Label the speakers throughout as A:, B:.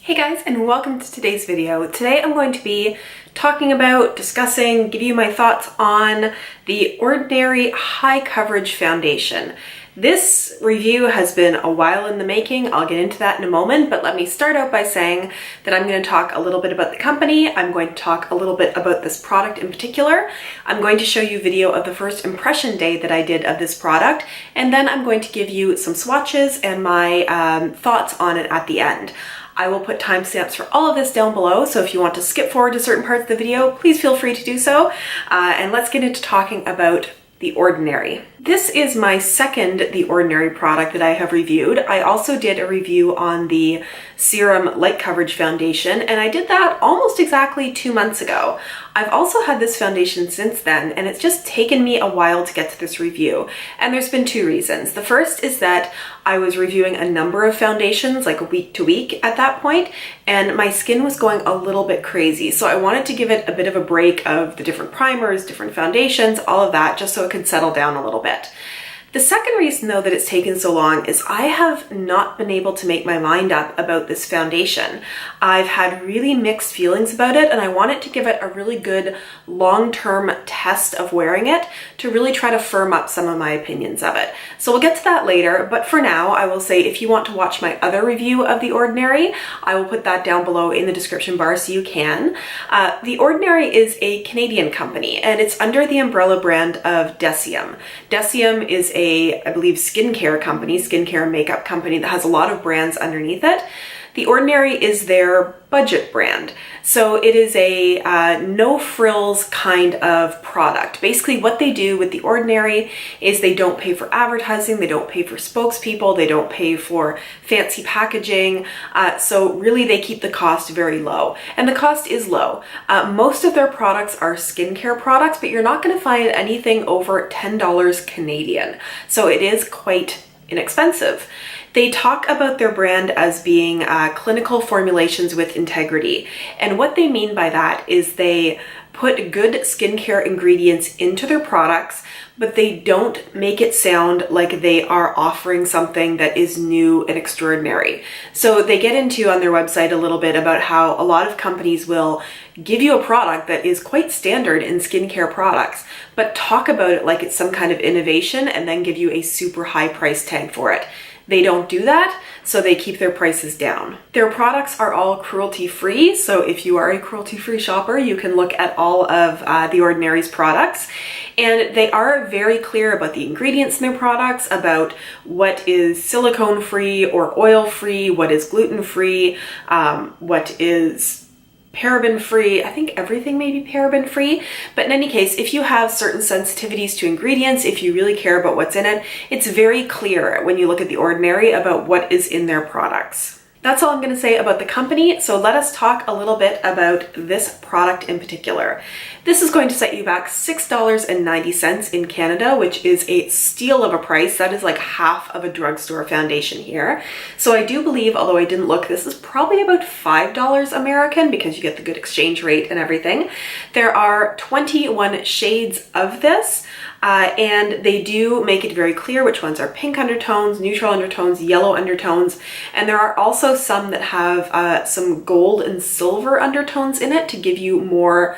A: Hey guys, and welcome to today's video. Today I'm going to be talking about, discussing, give you my thoughts on the Ordinary High Coverage Foundation. This review has been a while in the making. I'll get into that in a moment, but let me start out by saying that I'm going to talk a little bit about the company. I'm going to talk a little bit about this product in particular. I'm going to show you video of the first impression day that I did of this product, and then I'm going to give you some swatches and my thoughts on it at the end. I will put timestamps for all of this down below, so if you want to skip forward to certain parts of the video, please feel free to do so. And let's get into talking about The Ordinary. This is my second The Ordinary product that I have reviewed. I also did a review on the Serum Light Coverage Foundation, and I did that almost exactly 2 months ago. I've also had this foundation since then, and it's just taken me a while to get to this review. And there's been two reasons. The first is that I was reviewing a number of foundations, like week to week at that point, and my skin was going a little bit crazy. So I wanted to give it a bit of a break of the different primers, different foundations, all of that, just so it could settle down a little bit. The second reason, though, that it's taken so long is I have not been able to make my mind up about this foundation. I've had really mixed feelings about it, and I wanted to give it a really good long-term test of wearing it to really try to firm up some of my opinions of it. So we'll get to that later, but for now, I will say if you want to watch my other review of The Ordinary, I will put that down below in the description bar so you can. The Ordinary is a Canadian company, and it's under the umbrella brand of Deciem. Deciem is I believe, skincare company, skincare and makeup company that has a lot of brands underneath it. The Ordinary is their budget brand. So it is a no frills kind of product. Basically what they do with The Ordinary is they don't pay for advertising, they don't pay for spokespeople, they don't pay for fancy packaging. So really they keep the cost very low. And the cost is low. Most of their products are skincare products, but you're not going to find anything over $10 Canadian. So it is quite inexpensive. They talk about their brand as being clinical formulations with integrity. And what they mean by that is they put good skincare ingredients into their products, but they don't make it sound like they are offering something that is new and extraordinary. So they get into on their website a little bit about how a lot of companies will give you a product that is quite standard in skincare products, but talk about it like it's some kind of innovation and then give you a super high price tag for it. They don't do that, so they keep their prices down. Their products are all cruelty-free, so if you are a cruelty-free shopper, you can look at all of The Ordinary's products. And they are very clear about the ingredients in their products, about what is silicone-free or oil-free, what is gluten-free, what is paraben-free. I think everything may be paraben-free, but in any case, if you have certain sensitivities to ingredients, if you really care about what's in it, it's very clear when you look at The Ordinary about what is in their products. That's all I'm going to say about the company, so let us talk a little bit about this product in particular. This is going to set you back $6.90 in Canada, which is a steal of a price. That is like half of a drugstore foundation here. So I do believe, although I didn't look, this is probably about $5 American because you get the good exchange rate and everything. There are 21 shades of this. And they do make it very clear which ones are pink undertones, neutral undertones, yellow undertones, and there are also some that have some gold and silver undertones in it to give you more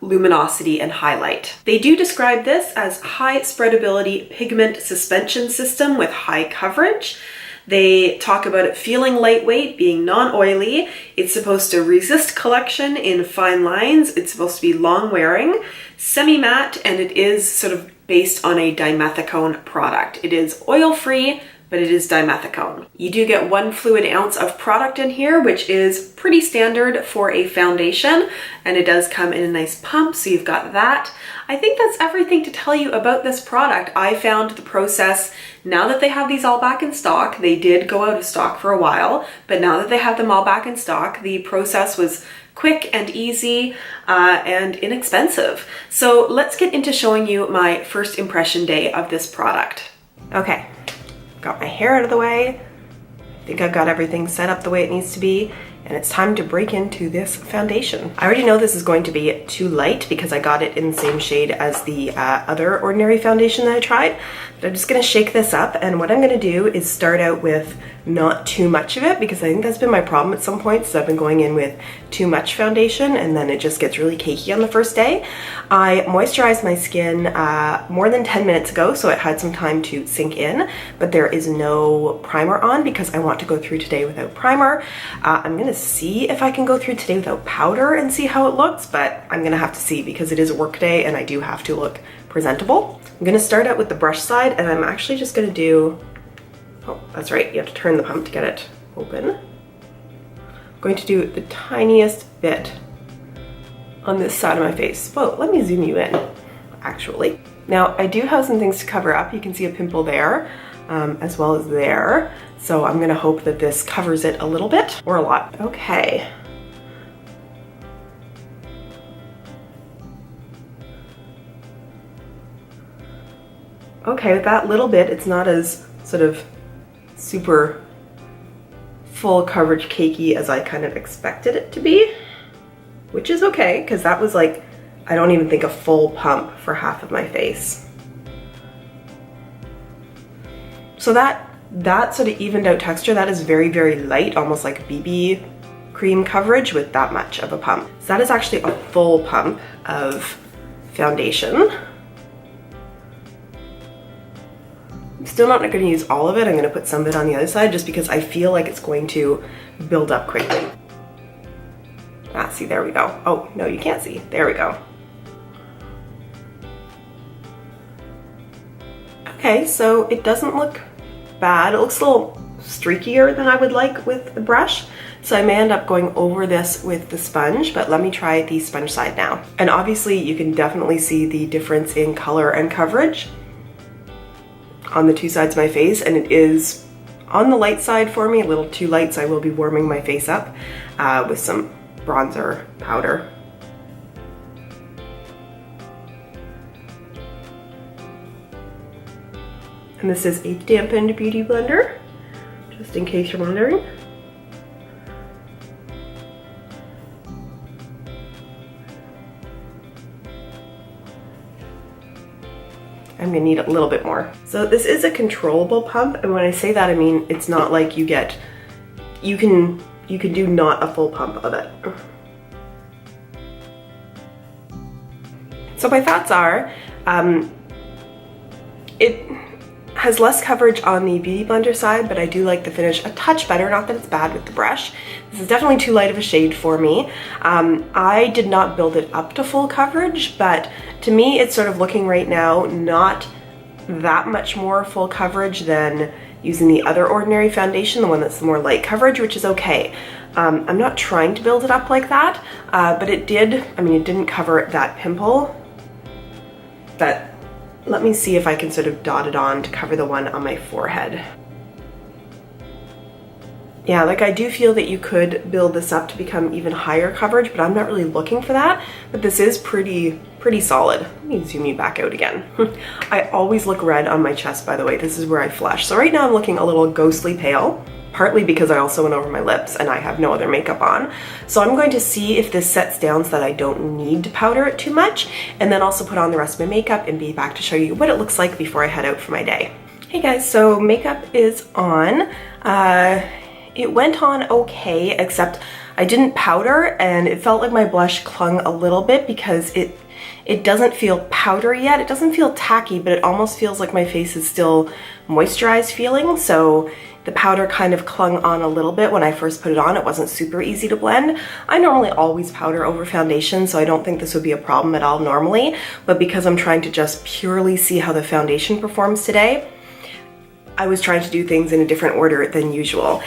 A: luminosity and highlight. They do describe this as high spreadability pigment suspension system with high coverage. They talk about it feeling lightweight, being non-oily. It's supposed to resist collection in fine lines. It's supposed to be long wearing, semi-matte, and it is sort of based on a dimethicone product. It is oil-free, but it is dimethicone. You do get 1 fluid ounce of product in here, which is pretty standard for a foundation, and it does come in a nice pump, so you've got that. I think that's everything to tell you about this product. I found the process, now that they have these all back in stock, they did go out of stock for a while, but now that they have them all back in stock, the process was quick and easy and inexpensive. So let's get into showing you my first impression day of this product. Okay. Got my hair out of the way. I think I've got everything set up the way it needs to be. and it's time to break into this foundation. I already know this is going to be too light because I got it in the same shade as the other Ordinary foundation that I tried. But I'm just gonna shake this up, and what I'm gonna do is start out with not too much of it, because I think that's been my problem at some points. I've been going in with too much foundation and then it just gets really cakey on the first day. I moisturized my skin more than 10 minutes ago, so it had some time to sink in, but there is no primer on because I want to go through today without primer. I'm gonna see if I can go through today without powder and see how it looks, but I'm gonna have to see because it is a work day and I do have to look presentable. I'm gonna start out with the brush side, and I'm actually just gonna do, oh, that's right, you have to turn the pump to get it open. I'm going to do the tiniest bit on this side of my face. Whoa, let me zoom you in, actually. Now, I do have some things to cover up. You can see a pimple there, as well as there. So I'm gonna hope that this covers it a little bit, or a lot. Okay. Okay, with that little bit, it's not as sort of super full coverage cakey as I kind of expected it to be, which is okay, because that was like, I don't even think a full pump for half of my face. So that sort of evened out texture, that is very, very light, almost like BB cream coverage with that much of a pump. So that is actually a full pump of foundation. I'm still not gonna use all of it. I'm gonna put some of it on the other side just because I feel like it's going to build up quickly. Ah, see, there we go. Oh, no, you can't see. There we go. Okay, so it doesn't look bad. It looks a little streakier than I would like with the brush. So I may end up going over this with the sponge, but let me try the sponge side now. And obviously you can definitely see the difference in color and coverage on the two sides of my face, and it is on the light side for me, a little too light, so I will be warming my face up with some bronzer powder. And this is a dampened beauty blender, just in case you're wondering. I'm gonna need a little bit more. So this is a controllable pump, and when I say that, I mean it's not like you can do not a full pump of it. So my thoughts are, it has less coverage on the Beauty Blender side, but I do like the finish a touch better, not that it's bad with the brush. This is definitely too light of a shade for me. I did not build it up to full coverage, but to me it's sort of looking right now not that much more full coverage than using the other Ordinary foundation, the one that's the more light coverage, which is okay. I'm not trying to build it up like that, but it did, I mean, it didn't cover that pimple, but let me see if I can sort of dot it on to cover the one on my forehead. Yeah, like I do feel that you could build this up to become even higher coverage, but I'm not really looking for that. But this is pretty solid. Let me zoom you back out again. I always look red on my chest, by the way. This is where I flush. So right now I'm looking a little ghostly pale, partly because I also went over my lips and I have no other makeup on. So I'm going to see if this sets down so that I don't need to powder it too much, and then also put on the rest of my makeup and be back to show you what it looks like before I head out for my day. Hey guys, so makeup is on. It went on okay, except I didn't powder, and it felt like my blush clung a little bit because it doesn't feel powdery yet. It doesn't feel tacky, but it almost feels like my face is still moisturized feeling, so the powder kind of clung on a little bit when I first put it on. It wasn't super easy to blend. I normally always powder over foundation, so I don't think this would be a problem at all normally, but because I'm trying to just purely see how the foundation performs today, I was trying to do things in a different order than usual.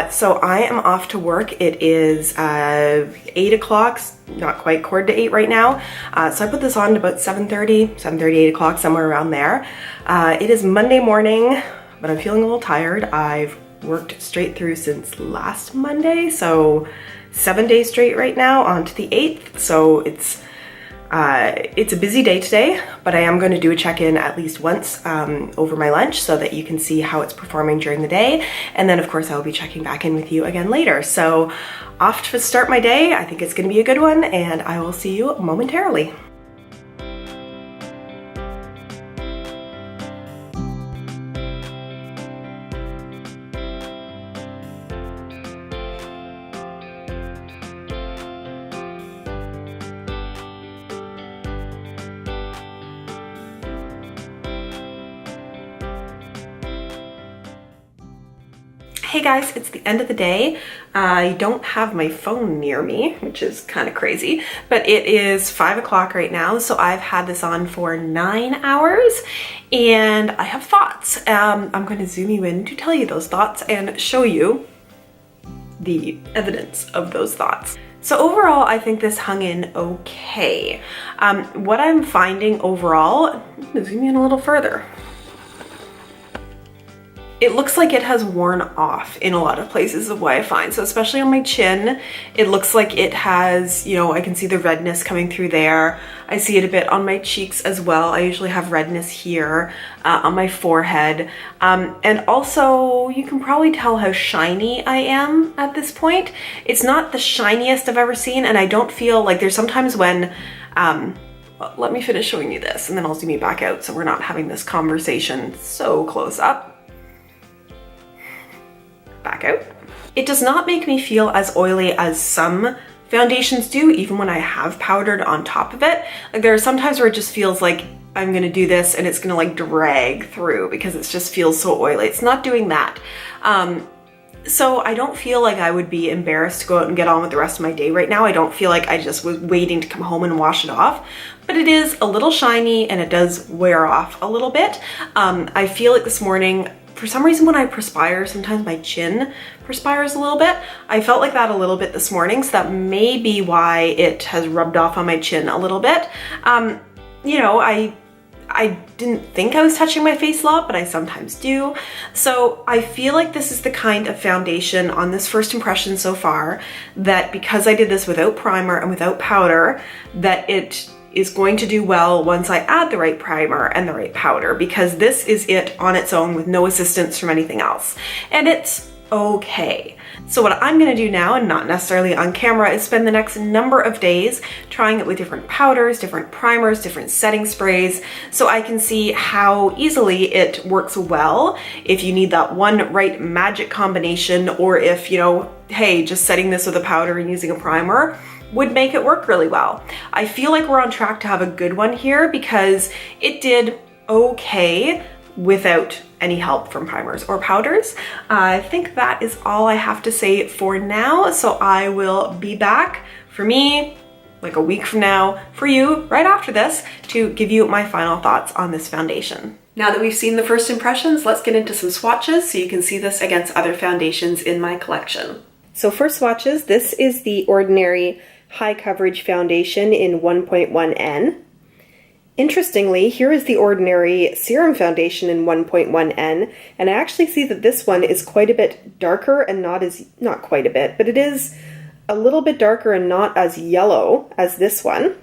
A: So I am off to work. It is 8 o'clock, not quite 7:45 right now. So I put this on at about 7:30, 8 o'clock, somewhere around there. It is Monday morning, but I'm feeling a little tired. I've worked straight through since last Monday, so 7 days straight right now, on to the 8th. So it's It's a busy day today, but I am going to do a check-in at least once over my lunch so that you can see how it's performing during the day. And then of course I will be checking back in with you again later. So off to start my day. I think it's going to be a good one, and I will see you momentarily. Hey guys, it's the end of the day. I don't have my phone near me, which is kind of crazy, but it is 5 o'clock right now. So I've had this on for 9 hours and I have thoughts. I'm going to zoom you in to tell you those thoughts and show you the evidence of those thoughts. So overall, I think this hung in okay. What I'm finding overall, I'm gonna zoom in a little further. It looks like it has worn off in a lot of places of what I find. So especially on my chin, it looks like it has, you know, I can see the redness coming through there. I see it a bit on my cheeks as well. I usually have redness here on my forehead. And also you can probably tell how shiny I am at this point. It's not the shiniest I've ever seen, and I don't feel like there's sometimes when, let me finish showing you this and then I'll zoom you back out so we're not having this conversation so close up. Back out. It does not make me feel as oily as some foundations do, even when I have powdered on top of it. Like there are some times where it just feels like I'm gonna do this and it's gonna like drag through because it just feels so oily. It's not doing that. So I don't feel like I would be embarrassed to go out and get on with the rest of my day right now. I don't feel like I just was waiting to come home and wash it off, but it is a little shiny and it does wear off a little bit. I feel like this morning, for some reason when I perspire, sometimes my chin perspires a little bit. I felt like that a little bit this morning, so that may be why it has rubbed off on my chin a little bit. You know, I didn't think I was touching my face a lot, but I sometimes do. So I feel like this is the kind of foundation on this first impression so far that because I did this without primer and without powder, that it is going to do well once I add the right primer and the right powder, because this is it on its own with no assistance from anything else. And it's okay. So what I'm gonna do now, and not necessarily on camera, is spend the next number of days trying it with different powders, different primers, different setting sprays, so I can see how easily it works well if you need that one right magic combination, or if, you know, hey, just setting this with a powder and using a primer would make it work really well. I feel like we're on track to have a good one here because it did okay without any help from primers or powders. I think that is all I have to say for now. So I will be back, for me, like a week from now, for you right after this, to give you my final thoughts on this foundation. Now that we've seen the first impressions, let's get into some swatches so you can see this against other foundations in my collection. So for swatches, this is the Ordinary High Coverage Foundation in 1.1N. Interestingly, here is the Ordinary Serum Foundation in 1.1N, and I actually see that this one is quite a bit darker and not quite a bit, but it is a little bit darker and not as yellow as this one.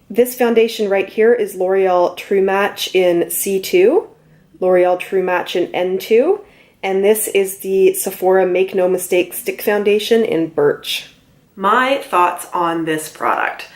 A: This foundation right here is L'Oreal True Match in C2, L'Oreal True Match in N2, and this is the Sephora Make No Mistake Stick Foundation in Birch. My thoughts on this product.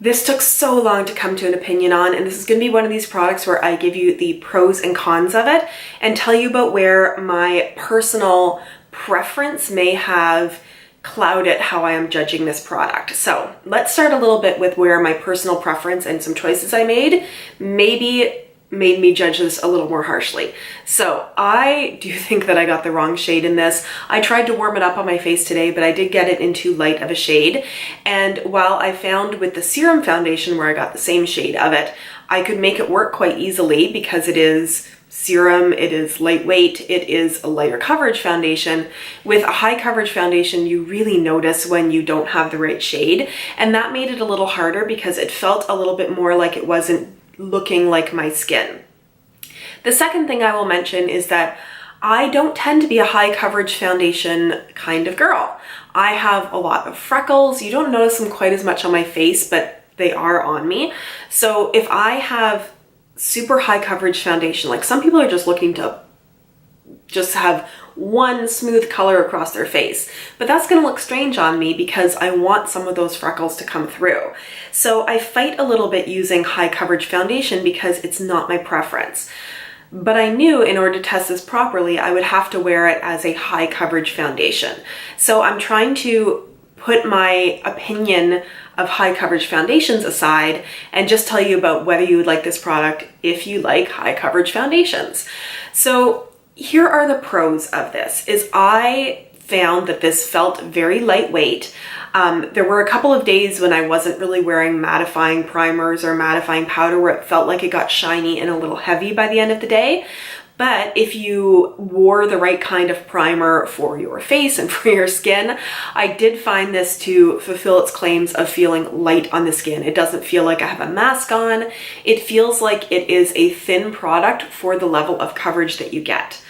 A: This took so long to come to an opinion on, and this is going to be one of these products where I give you the pros and cons of it and tell you about where my personal preference may have clouded how I am judging this product. So let's start a little bit with where my personal preference and some choices I made maybe made me judge this a little more harshly. So I do think that I got the wrong shade in this. I tried to warm it up on my face today, but I did get it in too light of a shade. And while I found with the serum foundation where I got the same shade of it, I could make it work quite easily because it is serum, it is lightweight, it is a lighter coverage foundation. With a high coverage foundation, you really notice when you don't have the right shade. And that made it a little harder because it felt a little bit more like it wasn't looking like my skin. The second thing I will mention is that I don't tend to be a high coverage foundation kind of girl. I have a lot of freckles. You don't notice them quite as much on my face, but they are on me. So if I have super high coverage foundation, like some people are just looking to just have one smooth color across their face, but that's going to look strange on me because I want some of those freckles to come through. So I fight a little bit using high coverage foundation because it's not my preference. But I knew in order to test this properly, I would have to wear it as a high coverage foundation. So I'm trying to put my opinion of high coverage foundations aside and just tell you about whether you would like this product if you like high coverage foundations. So here are the pros of this, is I found that this felt very lightweight. There were a couple of days when I wasn't really wearing mattifying primers or mattifying powder where it felt like it got shiny and a little heavy by the end of the day. But if you wore the right kind of primer for your face and for your skin, I did find this to fulfill its claims of feeling light on the skin. It doesn't feel like I have a mask on. It feels like it is a thin product for the level of coverage that you get.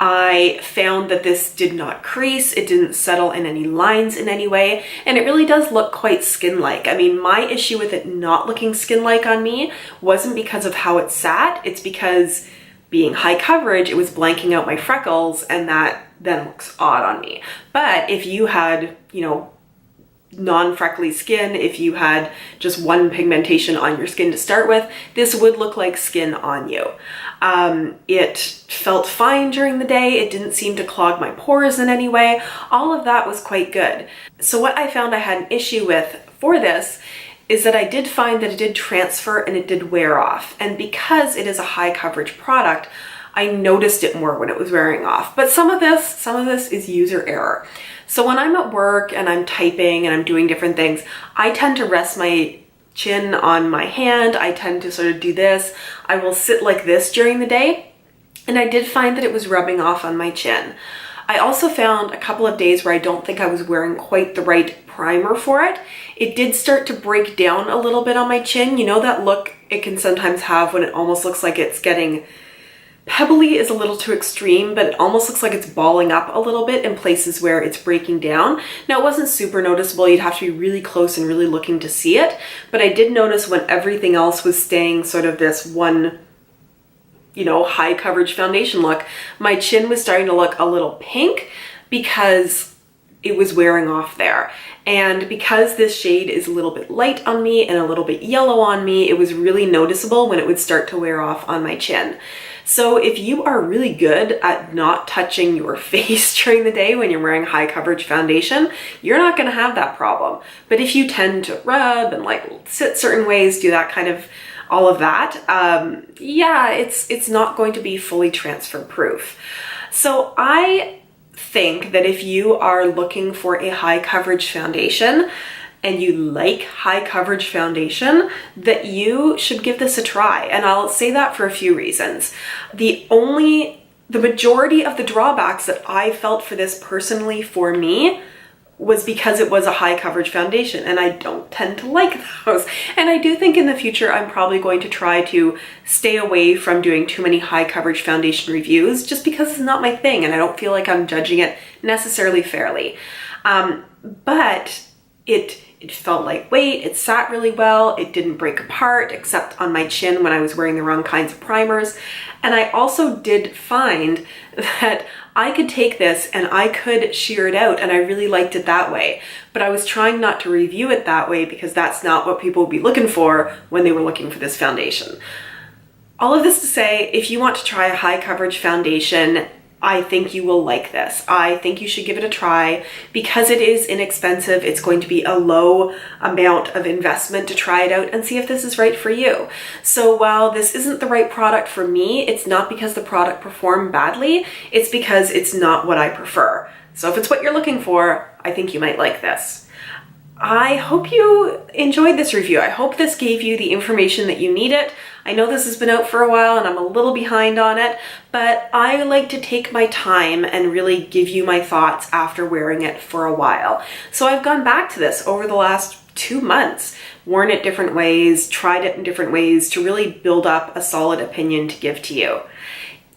A: I found that this did not crease, it didn't settle in any lines in any way, and it really does look quite skin-like. I mean, my issue with it not looking skin-like on me wasn't because of how it sat, it's because being high coverage, it was blanking out my freckles, and that then looks odd on me. But if you had, you know, non-freckly skin, if you had just one pigmentation on your skin to start with, this would look like skin on you. It felt fine during the day. It didn't seem to clog my pores in any way. All of that was quite good. So what I found I had an issue with for this is that I did find that it did transfer and it did wear off. And because it is a high coverage product, I noticed it more when it was wearing off. But some of this is user error. So when I'm at work and I'm typing and I'm doing different things, I tend to rest my chin on my hand. I tend to sort of do this. I will sit like this during the day. And I did find that it was rubbing off on my chin. I also found a couple of days where I don't think I was wearing quite the right primer for it. It did start to break down a little bit on my chin. You know that look it can sometimes have when it almost looks like it's getting pebbly is a little too extreme, but it almost looks like it's balling up a little bit in places where it's breaking down. Now, it wasn't super noticeable. You'd have to be really close and really looking to see it, but I did notice when everything else was staying sort of this one, you know, high coverage foundation look, my chin was starting to look a little pink because it was wearing off there. And because this shade is a little bit light on me and a little bit yellow on me, it was really noticeable when it would start to wear off on my chin. So if you are really good at not touching your face during the day when you're wearing high coverage foundation, you're not going to have that problem. But if you tend to rub and like sit certain ways, do that kind of all of that, yeah, it's not going to be fully transfer proof. So I think that if you are looking for a high coverage foundation and you like high coverage foundation, that you should give this a try. And I'll say that for a few reasons. The majority of the drawbacks that I felt for this personally for me was because it was a high coverage foundation, and I don't tend to like those. And I do think in the future I'm probably going to try to stay away from doing too many high coverage foundation reviews just because it's not my thing and I don't feel like I'm judging it necessarily fairly. But it felt lightweight, it sat really well, it didn't break apart except on my chin when I was wearing the wrong kinds of primers. And I also did find that I could take this and I could sheer it out, and I really liked it that way. But I was trying not to review it that way because that's not what people would be looking for when they were looking for this foundation. All of this to say, if you want to try a high coverage foundation, I think you will like this. I think you should give it a try because it is inexpensive. It's going to be a low amount of investment to try it out and see if this is right for you. So while this isn't the right product for me, it's not because the product performed badly. It's because it's not what I prefer. So if it's what you're looking for, I think you might like this. I hope you enjoyed this review. I hope this gave you the information that you needed. I know this has been out for a while and I'm a little behind on it, but I like to take my time and really give you my thoughts after wearing it for a while. So I've gone back to this over the last 2 months, worn it different ways, tried it in different ways to really build up a solid opinion to give to you.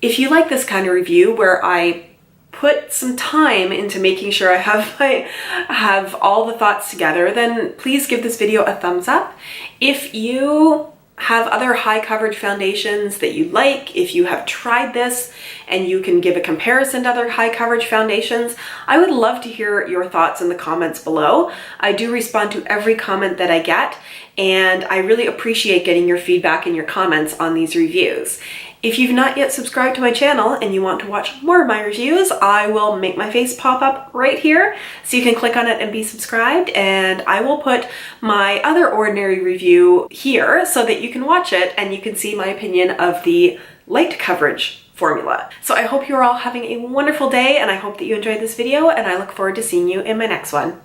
A: If you like this kind of review where I put some time into making sure I have all the thoughts together, then please give this video a thumbs up. If you have other high coverage foundations that you like, if you have tried this and you can give a comparison to other high coverage foundations, I would love to hear your thoughts in the comments below. I do respond to every comment that I get, and I really appreciate getting your feedback and your comments on these reviews. If you've not yet subscribed to my channel and you want to watch more of my reviews, I will make my face pop up right here so you can click on it and be subscribed, and I will put my other ordinary review here so that you can watch it and you can see my opinion of the light coverage formula. So I hope you're all having a wonderful day, and I hope that you enjoyed this video, and I look forward to seeing you in my next one.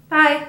A: Bye!